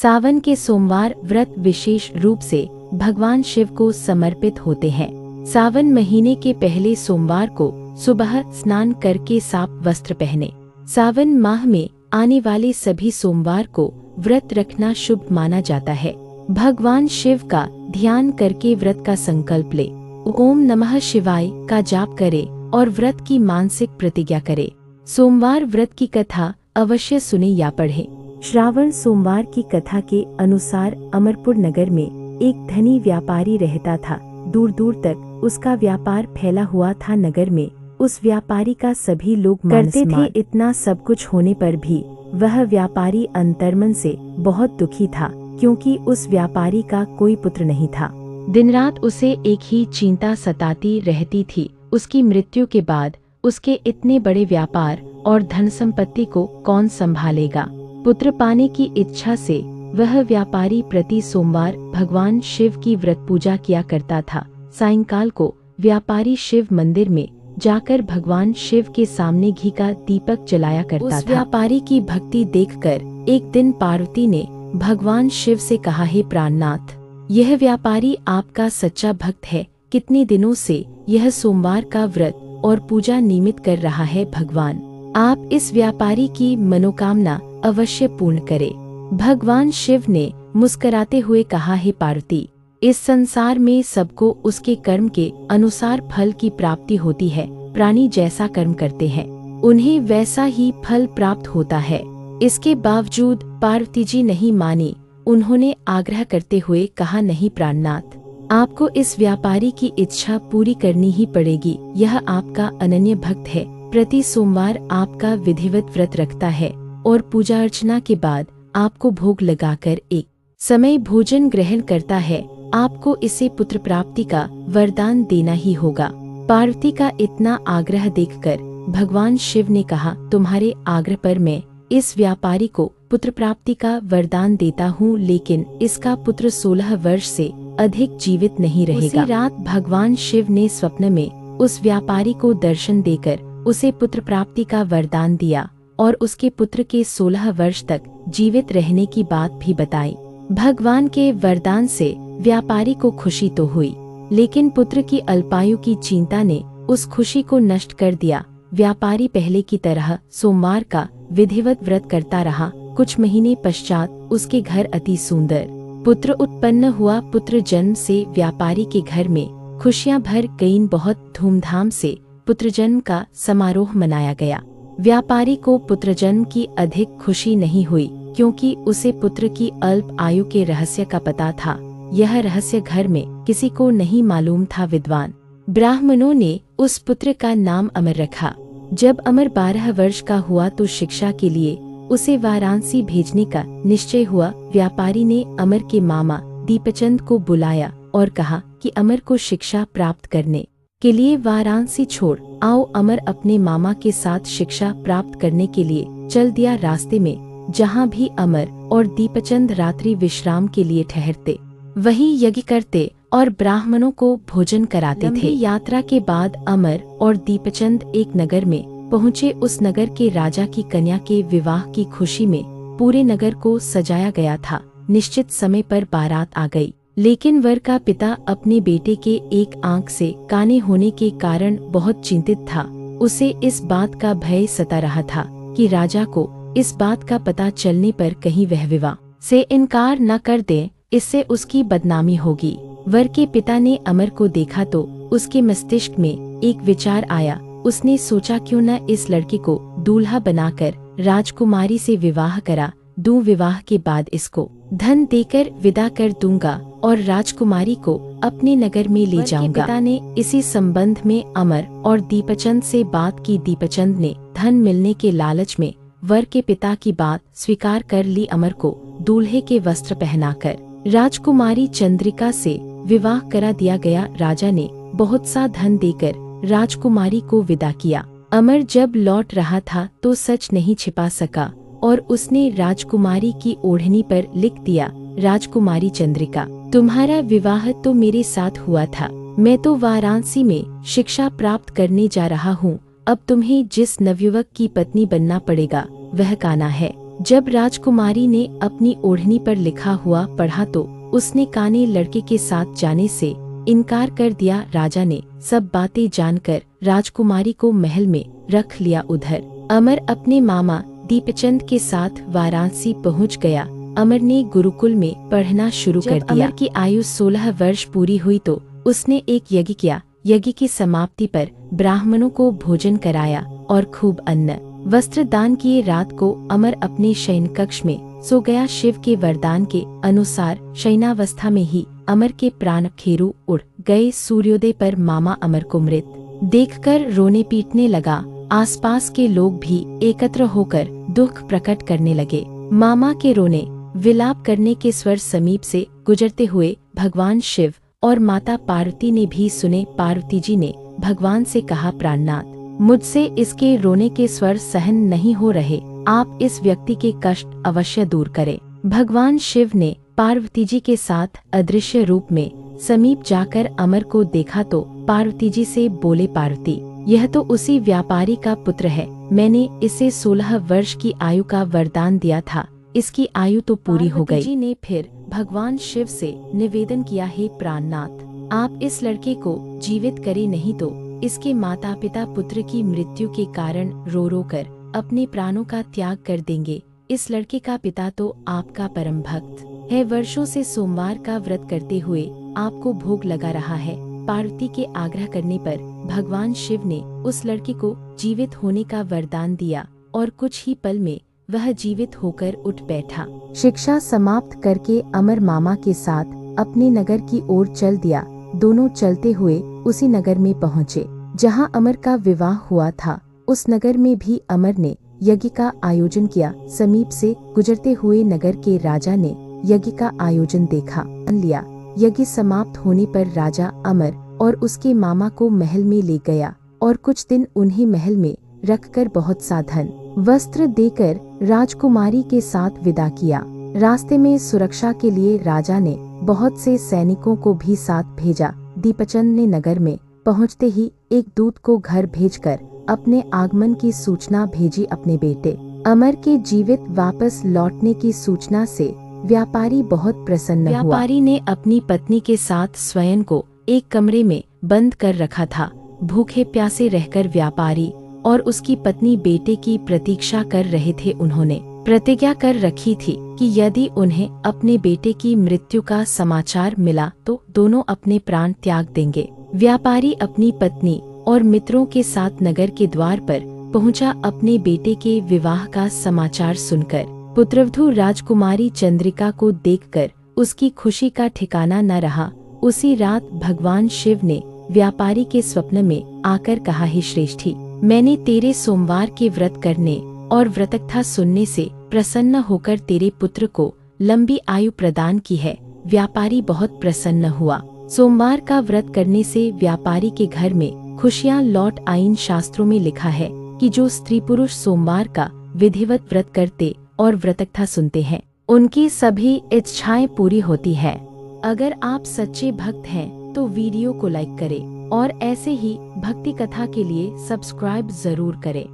सावन के सोमवार व्रत विशेष रूप से भगवान शिव को समर्पित होते हैं। सावन महीने के पहले सोमवार को सुबह स्नान करके साफ वस्त्र पहने। सावन माह में आने वाले सभी सोमवार को व्रत रखना शुभ माना जाता है। भगवान शिव का ध्यान करके व्रत का संकल्प ले। ओम नमः शिवाय का जाप करे और व्रत की मानसिक प्रतिज्ञा करे। सोमवार व्रत की कथा अवश्य सुने या पढ़े। श्रावण सोमवार की कथा के अनुसार अमरपुर नगर में एक धनी व्यापारी रहता था। दूर दूर तक उसका व्यापार फैला हुआ था। नगर में उस व्यापारी का सभी लोग करते थे। इतना सब कुछ होने पर भी वह व्यापारी अंतर्मन से बहुत दुखी था, क्योंकि उस व्यापारी का कोई पुत्र नहीं था। दिन रात उसे एक ही चिंता सताती रहती थी, उसकी मृत्यु के बाद उसके इतने बड़े व्यापार और धन संपत्ति को कौन संभालेगा। पुत्र पाने की इच्छा से वह व्यापारी प्रति सोमवार भगवान शिव की व्रत पूजा किया करता था। सायंकाल को व्यापारी शिव मंदिर में जाकर भगवान शिव के सामने घी का दीपक जलाया करता था। उस व्यापारी की भक्ति देखकर एक दिन पार्वती ने भगवान शिव से कहा, हे प्राणनाथ, यह व्यापारी आपका सच्चा भक्त है। कितने दिनों से यह सोमवार का व्रत और पूजा नियमित कर रहा है। भगवान आप इस व्यापारी की मनोकामना अवश्य पूर्ण करें। भगवान शिव ने मुस्कुराते हुए कहा, हे पार्वती, इस संसार में सबको उसके कर्म के अनुसार फल की प्राप्ति होती है। प्राणी जैसा कर्म करते हैं उन्हें वैसा ही फल प्राप्त होता है। इसके बावजूद पार्वती जी नहीं मानी। उन्होंने आग्रह करते हुए कहा, नहीं प्राणनाथ, आपको इस व्यापारी की इच्छा पूरी करनी ही पड़ेगी। यह आपका अनन्य भक्त है, प्रति सोमवार आपका विधिवत व्रत रखता है और पूजा अर्चना के बाद आपको भोग लगाकर एक समय भोजन ग्रहण करता है। आपको इसे पुत्र प्राप्ति का वरदान देना ही होगा। पार्वती का इतना आग्रह देखकर भगवान शिव ने कहा, तुम्हारे आग्रह पर मैं इस व्यापारी को पुत्र प्राप्ति का वरदान देता हूँ, लेकिन इसका पुत्र 16 वर्ष से अधिक जीवित नहीं रहेगा। उसी रात भगवान शिव ने स्वप्न में उस व्यापारी को दर्शन देकर उसे पुत्र प्राप्ति का वरदान दिया और उसके पुत्र के 16 वर्ष तक जीवित रहने की बात भी बताई। भगवान के वरदान से व्यापारी को खुशी तो हुई, लेकिन पुत्र की अल्पायु की चिंता ने उस खुशी को नष्ट कर दिया। व्यापारी पहले की तरह सोमवार का विधिवत व्रत करता रहा। कुछ महीने पश्चात उसके घर अति सुंदर पुत्र उत्पन्न हुआ। पुत्र जन्म से व्यापारी के घर में खुशियां भर गईं। बहुत धूमधाम से पुत्र जन्म का समारोह मनाया गया। व्यापारी को पुत्र जन्म की अधिक खुशी नहीं हुई, क्योंकि उसे पुत्र की अल्प आयु के रहस्य का पता था। यह रहस्य घर में किसी को नहीं मालूम था। विद्वान ब्राह्मणों ने उस पुत्र का नाम अमर रखा। जब अमर 12 वर्ष का हुआ तो शिक्षा के लिए उसे वाराणसी भेजने का निश्चय हुआ। व्यापारी ने अमर के मामा दीपचंद को बुलाया और कहा कि अमर को शिक्षा प्राप्त करने के लिए वाराणसी छोड़ आओ। अमर अपने मामा के साथ शिक्षा प्राप्त करने के लिए चल दिया। रास्ते में जहाँ भी अमर और दीपचंद रात्रि विश्राम के लिए ठहरते, वहीं यज्ञ करते और ब्राह्मणों को भोजन कराते थे। यात्रा के बाद अमर और दीपचंद एक नगर में पहुँचे। उस नगर के राजा की कन्या के विवाह की खुशी में पूरे नगर को सजाया गया था। निश्चित समय पर बारात आ गई, लेकिन वर का पिता अपने बेटे के एक आंख से काने होने के कारण बहुत चिंतित था। उसे इस बात का भय सता रहा था कि राजा को इस बात का पता चलने पर कहीं वह विवाह से इनकार न कर दे, इससे उसकी बदनामी होगी। वर के पिता ने अमर को देखा तो उसके मस्तिष्क में एक विचार आया। उसने सोचा, क्यों न इस लड़के को दूल्हा बनाकर राजकुमारी से विवाह करा दूं। विवाह के बाद इसको धन देकर विदा कर दूंगा और राजकुमारी को अपने नगर में ले जाऊंगा। पिता ने इसी संबंध में अमर और दीपचंद से बात की। दीपचंद ने धन मिलने के लालच में वर के पिता की बात स्वीकार कर ली। अमर को दूल्हे के वस्त्र पहनाकर राजकुमारी चंद्रिका से विवाह करा दिया गया। राजा ने बहुत सा धन देकर राजकुमारी को विदा किया। अमर जब लौट रहा था तो सच नहीं छिपा सका और उसने राजकुमारी की ओढ़नी पर लिख दिया, राजकुमारी चंद्रिका, तुम्हारा विवाह तो मेरे साथ हुआ था। मैं तो वाराणसी में शिक्षा प्राप्त करने जा रहा हूँ। अब तुम्हें जिस नवयुवक की पत्नी बनना पड़ेगा वह कान्हा है। जब राजकुमारी ने अपनी ओढ़नी पर लिखा हुआ पढ़ा तो उसने काने लड़के के साथ जाने से इनकार कर दिया। राजा ने सब बातें जानकर राजकुमारी को महल में रख लिया। उधर अमर अपने मामा दीपचंद के साथ वाराणसी पहुंच गया। अमर ने गुरुकुल में पढ़ना शुरू कर दिया। अमर की आयु 16 वर्ष पूरी हुई तो उसने एक यज्ञ किया। यज्ञ की समाप्ति पर ब्राह्मणों को भोजन कराया और खूब अन्न वस्त्र दान किए। रात को अमर अपने शयन कक्ष में सो गया। शिव के वरदान के अनुसार शयनावस्था में ही अमर के प्राण खेरू उड़ गए। सूर्योदय पर मामा अमर को मृत देखकर रोने पीटने लगा। आसपास के लोग भी एकत्र होकर दुख प्रकट करने लगे। मामा के रोने विलाप करने के स्वर समीप से गुजरते हुए भगवान शिव और माता पार्वती ने भी सुने। पार्वती जी ने भगवान से कहा, प्राणनाथ, मुझसे इसके रोने के स्वर सहन नहीं हो रहे, आप इस व्यक्ति के कष्ट अवश्य दूर करें। भगवान शिव ने पार्वती जी के साथ अदृश्य रूप में समीप जाकर अमर को देखा तो पार्वती जी से बोले, पार्वती, यह तो उसी व्यापारी का पुत्र है। मैंने इसे 16 वर्ष की आयु का वरदान दिया था, इसकी आयु तो पूरी हो गई। जी ने फिर भगवान शिव से निवेदन किया, हे प्राणनाथ, आप इस लड़के को जीवित करें, नहीं तो इसके माता पिता पुत्र की मृत्यु के कारण रो रो कर अपने प्राणों का त्याग कर देंगे। इस लड़के का पिता तो आपका परम भक्त है, वर्षों से सोमवार का व्रत करते हुए आपको भोग लगा रहा है। पार्वती के आग्रह करने पर भगवान शिव ने उस लड़के को जीवित होने का वरदान दिया और कुछ ही पल में वह जीवित होकर उठ बैठा। शिक्षा समाप्त करके अमर मामा के साथ अपने नगर की ओर चल दिया। दोनों चलते हुए उसी नगर में पहुँचे जहां अमर का विवाह हुआ था। उस नगर में भी अमर ने यज्ञ का आयोजन किया। समीप से गुजरते हुए नगर के राजा ने यज्ञ का आयोजन देखा लिया। यज्ञ समाप्त होने पर राजा अमर और उसके मामा को महल में ले गया और कुछ दिन उन्हें महल में रखकर बहुत सा धन वस्त्र देकर राजकुमारी के साथ विदा किया। रास्ते में सुरक्षा के लिए राजा ने बहुत से सैनिकों को भी साथ भेजा। दीपचंद ने नगर में पहुंचते ही एक दूत को घर भेजकर अपने आगमन की सूचना भेजी। अपने बेटे अमर के जीवित वापस लौटने की सूचना से व्यापारी बहुत प्रसन्न हुआ। व्यापारी ने अपनी पत्नी के साथ स्वयं को एक कमरे में बंद कर रखा था। भूखे प्यासे रहकर व्यापारी और उसकी पत्नी बेटे की प्रतीक्षा कर रहे थे। उन्होंने प्रतिज्ञा कर रखी थी कि यदि उन्हें अपने बेटे की मृत्यु का समाचार मिला तो दोनों अपने प्राण त्याग देंगे। व्यापारी अपनी पत्नी और मित्रों के साथ नगर के द्वार पर पहुंचा। अपने बेटे के विवाह का समाचार सुनकर पुत्रवधू राजकुमारी चंद्रिका को देखकर उसकी खुशी का ठिकाना न रहा। उसी रात भगवान शिव ने व्यापारी के स्वप्न में आकर कहा, हे श्रेष्ठी, मैंने तेरे सोमवार के व्रत करने और व्रतकथा सुनने से प्रसन्न होकर तेरे पुत्र को लंबी आयु प्रदान की है। व्यापारी बहुत प्रसन्न हुआ। सोमवार का व्रत करने से व्यापारी के घर में खुशियां लौट आईं। शास्त्रों में लिखा है कि जो स्त्री पुरुष सोमवार का विधिवत व्रत करते और व्रतकथा सुनते हैं, उनकी सभी इच्छाएं पूरी होती है। अगर आप सच्चे भक्त हैं तो वीडियो को लाइक करें और ऐसे ही भक्ति कथा के लिए सब्सक्राइब जरूर करें।